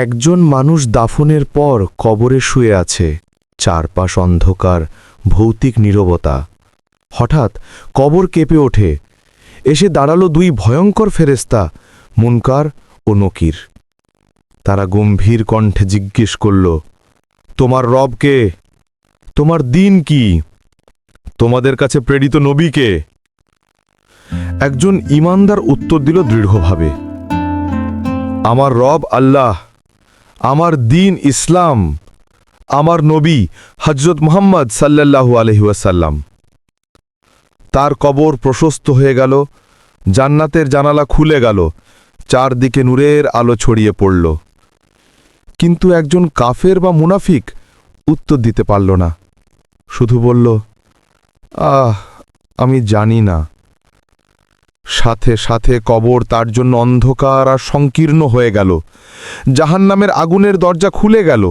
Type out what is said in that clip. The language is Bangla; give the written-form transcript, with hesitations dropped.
একজন মানুষ দাফনের পর কবরে শুয়ে আছে, চারপাশ অন্ধকার, ভৌতিক নীরবতা। হঠাৎ কবর কেঁপে ওঠে। এসে দাঁড়ালো দুই ভয়ঙ্কর ফেরেশতা, মুনকার ও নকির। তারা গম্ভীর কণ্ঠে জিজ্ঞেস করল, তোমার রব কে? তোমার দিন কি? তোমাদের কাছে প্রেরিত নবী কে? একজন ঈমানদার উত্তর দিল দৃঢ়ভাবে, আমার রব আল্লাহ, আমার দিন ইসলাম, আমার নবী হযরত মুহাম্মদ সাল্লাল্লাহু আলাইহি ওয়াসাল্লাম। তার কবর প্রশস্ত হয়ে গেল, জান্নাতের জানালা খুলে গেল, চারদিকে নূরের আলো ছড়িয়ে পড়ল। কিন্তু একজন কাফের বা মুনাফিক উত্তর দিতে পারল না, শুধু বলল, আমি জানি না। সাথে সাথে কবর তার জন্য অন্ধকার আর সংকীর্ণ হয়ে গেল। জাহান্নামের আগুনের দরজা খুলে গেল।